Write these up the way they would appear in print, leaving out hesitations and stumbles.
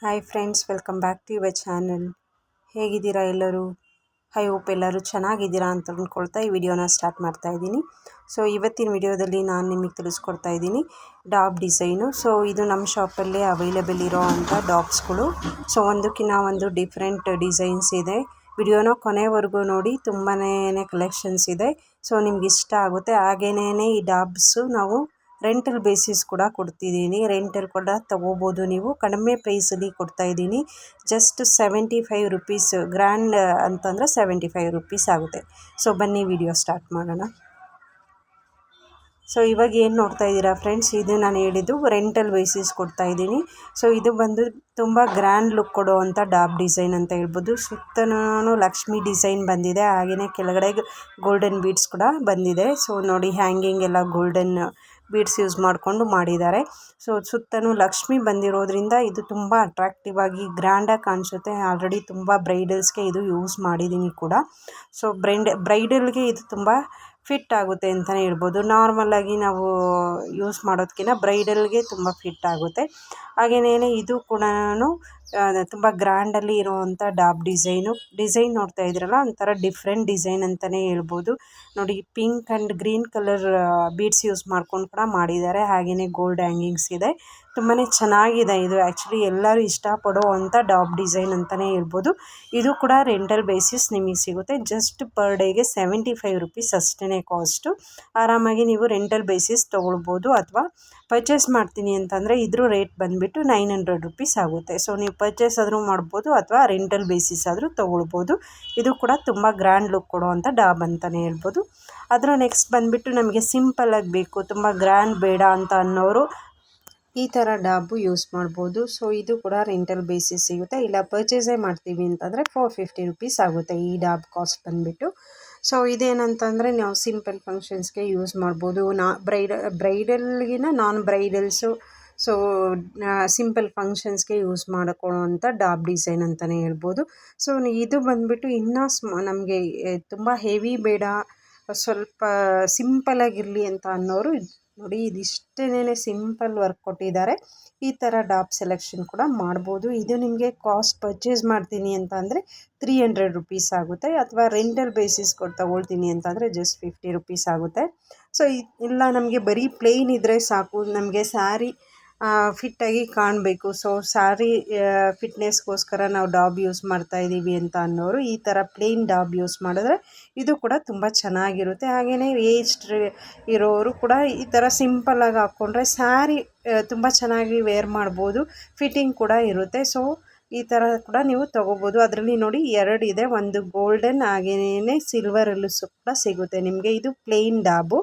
Hi friends, welcome back to your channel. ಹೇಗಿದ್ದೀರಾ ಎಲ್ಲರೂ? I hope ಎಲ್ಲರೂ ಚೆನ್ನಾಗಿದ್ದೀರಾ ಅಂತ ಅಂದ್ಕೊಳ್ತಾ ಈ ವಿಡಿಯೋನ ಸ್ಟಾರ್ಟ್ ಮಾಡ್ತಾ ಇದ್ದೀನಿ. ಸೊ ಇವತ್ತಿನ ವಿಡಿಯೋದಲ್ಲಿ ನಾನು ನಿಮಗೆ ತಿಳಿಸ್ಕೊಡ್ತಾ ಇದ್ದೀನಿ ಡಾಬ್ ಡಿಸೈನು. ಸೊ ಇದು ನಮ್ಮ ಶಾಪಲ್ಲಿ ಅವೈಲೇಬಲ್ ಇರೋ ಅಂಥ ಡಾಬ್ಸ್ಗಳು. ಸೊ ಒಂದಕ್ಕಿಂತ ಒಂದು ಡಿಫ್ರೆಂಟ್ ಡಿಸೈನ್ಸ್ ಇದೆ. ವಿಡಿಯೋನ ಕೊನೆವರೆಗೂ ನೋಡಿ, ತುಂಬಾ ಕಲೆಕ್ಷನ್ಸ್ ಇದೆ. ಸೊ ನಿಮ್ಗೆ ಇಷ್ಟ ಆಗುತ್ತೆ. ಹಾಗೇನೇ ಈ ಡಾಬ್ಸು ನಾವು ರೆಂಟಲ್ ಬೇಸಿಸ್ ಕೂಡ ಕೊಡ್ತಿದ್ದೀನಿ. ರೆಂಟಲ್ ಕೂಡ ತೊಗೋಬೋದು ನೀವು. ಕಡಿಮೆ ಪ್ರೈಸಲ್ಲಿ ಕೊಡ್ತಾಯಿದ್ದೀನಿ. Just 75 rupees. ಗ್ರ್ಯಾಂಡ್ ಅಂತಂದರೆ 75 ರುಪೀಸ್ ಆಗುತ್ತೆ. ಸೊ ಬನ್ನಿ ವಿಡಿಯೋ ಸ್ಟಾರ್ಟ್ ಮಾಡೋಣ. ಸೊ ಇವಾಗ ಏನು ನೋಡ್ತಾ ಇದ್ದೀರಾ ಫ್ರೆಂಡ್ಸ್, ಇದು ನಾನು ಹೇಳಿದ್ದು ರೆಂಟಲ್ ಬೇಸಿಸ್ ಕೊಡ್ತಾಯಿದ್ದೀನಿ. ಸೊ ಇದು ಬಂದು ತುಂಬ ಗ್ರ್ಯಾಂಡ್ ಲುಕ್ ಕೊಡುವಂಥ ಡಾಬ್ ಡಿಸೈನ್ ಅಂತ ಹೇಳ್ಬೋದು. ಸುತ್ತಲೂ ಲಕ್ಷ್ಮಿ ಡಿಸೈನ್ ಬಂದಿದೆ. ಹಾಗೆಯೇ ಕೆಳಗಡೆ ಗೋಲ್ಡನ್ ಬೀಡ್ಸ್ ಕೂಡ ಬಂದಿದೆ. ಸೊ ನೋಡಿ, ಹ್ಯಾಂಗಿಂಗ್ ಎಲ್ಲ ಗೋಲ್ಡನ್ ಬೀಡ್ಸ್ ಯೂಸ್ ಮಾಡಿಕೊಂಡು ಮಾಡಿದ್ದಾರೆ. ಸೊ ಸುತ್ತಲೂ ಲಕ್ಷ್ಮಿ ಬಂದಿರೋದ್ರಿಂದ ಇದು ತುಂಬ ಅಟ್ರಾಕ್ಟಿವ್ ಆಗಿ ಗ್ರ್ಯಾಂಡಾಗಿ ಕಾಣಿಸುತ್ತೆ. ಆಲ್ರೆಡಿ ತುಂಬ ಬ್ರೈಡಲ್ಸ್ಗೆ ಇದು ಯೂಸ್ ಮಾಡಿದ್ದೀನಿ ಕೂಡ. ಸೊ ಬ್ರೈಡಲ್ಗೆ ಇದು ತುಂಬ ಫಿಟ್ ಆಗುತ್ತೆ ಅಂತಲೇ ಹೇಳ್ಬೋದು. ನಾರ್ಮಲಾಗಿ ನಾವು ಯೂಸ್ ಮಾಡೋದಕ್ಕಿಂತ ಬ್ರೈಡಲ್ಗೆ ತುಂಬ ಫಿಟ್ ಆಗುತ್ತೆ. ಹಾಗೆಯೇ ಇದು ಕೂಡ ತುಂಬ ಗ್ರ್ಯಾಂಡಲ್ಲಿ ಇರುವಂಥ ಡಾಬ್ ಡಿಸೈನ್ ನೋಡ್ತಾ ಇದ್ದೀರಲ್ಲ, ಒಂಥರ ಡಿಫ್ರೆಂಟ್ ಡಿಸೈನ್ ಅಂತಲೇ ಹೇಳ್ಬೋದು. ನೋಡಿ, pink and green colour beads use ಮಾಡ್ಕೊಂಡು ಕೂಡ ಮಾಡಿದ್ದಾರೆ. ಹಾಗೆಯೇ ಗೋಲ್ಡ್ ಹ್ಯಾಂಗಿಂಗ್ಸ್ ಇದೆ. ತುಂಬಾ ಚೆನ್ನಾಗಿದೆ. ಇದು ಆ್ಯಕ್ಚುಲಿ ಎಲ್ಲರೂ ಇಷ್ಟಪಡೋವಂಥ ಡಾಬ್ ಡಿಸೈನ್ ಅಂತಲೇ ಹೇಳ್ಬೋದು. ಇದು ಕೂಡ ರೆಂಟಲ್ ಬೇಸಿಸ್ ನಿಮಗೆ ಸಿಗುತ್ತೆ. ಜಸ್ಟ್ ಪರ್ ಡೇಗೆ 75 ರುಪೀಸ್ ಅಷ್ಟೇ ಕಾಸ್ಟು. ಆರಾಮಾಗಿ ನೀವು ರೆಂಟಲ್ ಬೇಸಿಸ್ ತೊಗೊಳ್ಬೋದು. ಅಥವಾ ಪರ್ಚೇಸ್ ಮಾಡ್ತೀನಿ ಅಂತಂದರೆ ಇದ್ರ ರೇಟ್ ಬಂದುಬಿಟ್ಟು 900 ರುಪೀಸ್ ಆಗುತ್ತೆ. ಸೊ ನೀವು ಪರ್ಚೇಸ್ ಆದರೂ ಮಾಡ್ಬೋದು ಅಥವಾ ರೆಂಟಲ್ ಬೇಸಿಸ್ ಆದರೂ ತೊಗೊಳ್ಬೋದು. ಇದು ಕೂಡ ತುಂಬ ಗ್ರ್ಯಾಂಡ್ ಲುಕ್ ಕೊಡುವಂಥ ಡಾಬ್ ಅಂತಲೇ ಹೇಳ್ಬೋದು. ಅದರ ನೆಕ್ಸ್ಟ್ ಬಂದುಬಿಟ್ಟು ನಮಗೆ ಸಿಂಪಲ್ಲಾಗಿ ಬೇಕು, ತುಂಬ ಗ್ರ್ಯಾಂಡ್ ಬೇಡ ಅಂತ ಅನ್ನೋರು ಈ ಥರ ಡಾಬು ಯೂಸ್ ಮಾಡ್ಬೋದು. ಸೊ ಇದು ಕೂಡ ರೆಂಟಲ್ ಬೇಸಿಸ್ ಸಿಗುತ್ತೆ. ಇಲ್ಲ ಪರ್ಚೇಸೇ ಮಾಡ್ತೀವಿ ಅಂತಂದರೆ 450 ರುಪೀಸ್ ಆಗುತ್ತೆ ಈ ಡಾಬ್ ಕಾಸ್ಟ್ ಬಂದುಬಿಟ್ಟು. ಸೊ ಇದೇನಂತಂದರೆ ನಾವು ಸಿಂಪಲ್ ಫಂಕ್ಷನ್ಸ್ಗೆ ಯೂಸ್ ಮಾಡ್ಬೋದು. ಬ್ರೈಡಲ್ಗಿನ ನಾನ್ ಬ್ರೈಡಲ್ಸು. ಸೊ ಸಿಂಪಲ್ ಫಂಕ್ಷನ್ಸ್ಗೆ ಯೂಸ್ ಮಾಡಿಕೊಳ್ಳುವಂಥ ಡಾಬ್ ಡಿಸೈನ್ ಅಂತಲೇ ಹೇಳ್ಬೋದು. ಸೊ ಇದು ಬಂದುಬಿಟ್ಟು ಇನ್ನೂ ನಮಗೆ ತುಂಬ ಹೆವಿ ಬೇಡ, ಸ್ವಲ್ಪ ಸಿಂಪಲಾಗಿರಲಿ ಅಂತ ಅನ್ನೋರು ನೋಡಿ, ಇದಿಷ್ಟೇನೆ ಸಿಂಪಲ್ ವರ್ಕ್ ಕೊಟ್ಟಿದ್ದಾರೆ. ಈ ಥರ ಡಾಬ್ ಸೆಲೆಕ್ಷನ್ ಕೂಡ ಮಾಡ್ಬೋದು. ಇದು ನಿಮಗೆ ಕಾಸ್ಟ್ ಪರ್ಚೇಸ್ ಮಾಡ್ತೀನಿ ಅಂತ ಅಂದರೆ 300 ರುಪೀಸ್ ಆಗುತ್ತೆ. ಅಥವಾ ರೆಂಟಲ್ ಬೇಸಿಸ್ ತೊಗೊಳ್ತೀನಿ ಅಂತಂದರೆ ಜಸ್ಟ್ 50 ರುಪೀಸ್ ಆಗುತ್ತೆ. ಸೊ ಇಲ್ಲ ನಮಗೆ ಬರೀ ಪ್ಲೇನ್ ಇದ್ದರೆ ಸಾಕು, ನಮಗೆ ಸ್ಯಾರಿ ಫಿಟ್ಟಾಗಿ ಕಾಣಬೇಕು, ಸೊ ಸ್ಯಾರಿ ಫಿಟ್ನೆಸ್ಗೋಸ್ಕರ ನಾವು ಡಾಬ್ ಯೂಸ್ ಮಾಡ್ತಾಯಿದ್ದೀವಿ ಅಂತ ಅನ್ನೋರು ಈ ಥರ ಪ್ಲೇನ್ ಡಾಬ್ ಯೂಸ್ ಮಾಡಿದ್ರೆ ಇದು ಕೂಡ ತುಂಬ ಚೆನ್ನಾಗಿರುತ್ತೆ. ಹಾಗೆಯೇ ಏಜ್ಡ್ ಇರೋರು ಕೂಡ ಈ ಥರ ಸಿಂಪಲ್ಲಾಗಿ ಹಾಕ್ಕೊಂಡ್ರೆ ಸ್ಯಾರಿ ತುಂಬ ಚೆನ್ನಾಗಿ ವೇರ್ ಮಾಡ್ಬೋದು. ಫಿಟ್ಟಿಂಗ್ ಕೂಡ ಇರುತ್ತೆ. ಸೊ ಈ ಥರ ಕೂಡ ನೀವು ತೊಗೋಬೋದು. ಅದರಲ್ಲಿ ನೋಡಿ 2 ಇದೆ, ಒಂದು ಗೋಲ್ಡನ್ ಹಾಗೆಯೇ ಸಿಲ್ವರಲ್ಲೂ ಕೂಡ ಸಿಗುತ್ತೆ ನಿಮಗೆ. ಇದು ಪ್ಲೇನ್ ಡಾಬು.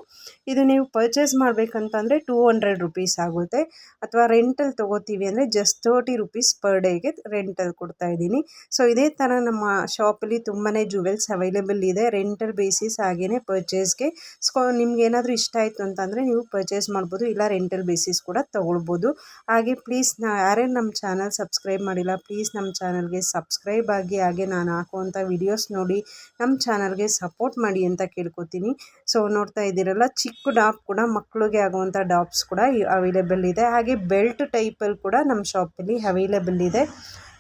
ಇದು ನೀವು ಪರ್ಚೇಸ್ ಮಾಡಬೇಕಂತಂದರೆ 200 ರುಪೀಸ್ ಆಗುತ್ತೆ. ಅಥವಾ ರೆಂಟಲ್ ತೊಗೋತೀವಿ ಅಂದರೆ ಜಸ್ಟ್ 30 ರುಪೀಸ್ ಪರ್ ಡೇಗೆ ರೆಂಟಲ್ ಕೊಡ್ತಾಯಿದ್ದೀನಿ. ಸೊ ಇದೇ ಥರ ನಮ್ಮ ಶಾಪಲ್ಲಿ ತುಂಬಾ ಜುವೆಲ್ಸ್ ಅವೈಲೇಬಲ್ ಇದೆ, ರೆಂಟಲ್ ಬೇಸಿಸ್ ಹಾಗೆಯೇ ಪರ್ಚೇಸ್ಗೆ. ಸೊ ನಿಮ್ಗೆ ಏನಾದರೂ ಇಷ್ಟ ಆಯಿತು ಅಂತಂದರೆ ನೀವು ಪರ್ಚೇಸ್ ಮಾಡ್ಬೋದು, ಇಲ್ಲ ರೆಂಟಲ್ ಬೇಸಿಸ್ ಕೂಡ ತೊಗೊಳ್ಬೋದು. ಹಾಗೆ ಪ್ಲೀಸ್ ಯಾರೇ ನಮ್ಮ ಚಾನಲ್ ಸಬ್ಸ್ಕ್ರೈಬ್ ಮಾಡಿಲ್ಲ, ಪ್ಲೀಸ್ ನಮ್ಮ ಚಾನಲ್ಗೆ ಸಬ್ಸ್ಕ್ರೈಬ್ ಆಗಿ, ಹಾಗೆ ನಾನು ಹಾಕುವಂಥ ವಿಡಿಯೋಸ್ ನೋಡಿ ನಮ್ಮ ಚಾನಲ್ಗೆ ಸಪೋರ್ಟ್ ಮಾಡಿ ಅಂತ ಕೇಳ್ಕೊತೀನಿ. ಸೊ ನೋಡ್ತಾ ಇದ್ದೀರಲ್ಲ, ಚಿಕ್ಕ ಡಾಬ್ ಕೂಡ ಮಕ್ಕಳಿಗೆ ಆಗುವಂಥ ಡಾಬ್ಸ್ ಕೂಡ ಅವೈಲೇಬಲ್ ಇದೆ. ಹಾಗೆ ಬೆಲ್ಟ್ ಟೈಪಲ್ಲಿ ಕೂಡ ನಮ್ಮ ಶಾಪಲ್ಲಿ ಅವೈಲೇಬಲ್ ಇದೆ.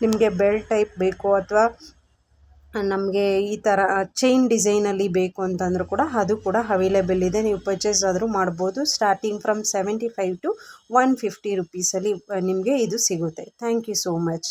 ನಿಮಗೆ ಬೆಲ್ಟ್ ಟೈಪ್ ಬೇಕು ಅಥವಾ ನಮಗೆ ಈ ಥರ ಚೈನ್ ಡಿಸೈನಲ್ಲಿ ಬೇಕು ಅಂತಂದರೂ ಕೂಡ ಅದು ಕೂಡ ಅವೈಲೇಬಲ್ ಇದೆ. ನೀವು ಪರ್ಚೇಸ್ ಆದರೂ ಮಾಡ್ಬೋದು. ಸ್ಟಾರ್ಟಿಂಗ್ ಫ್ರಮ್ 75 to 150 ರುಪೀಸಲ್ಲಿ ನಿಮಗೆ ಇದು ಸಿಗುತ್ತೆ. Thank you so much.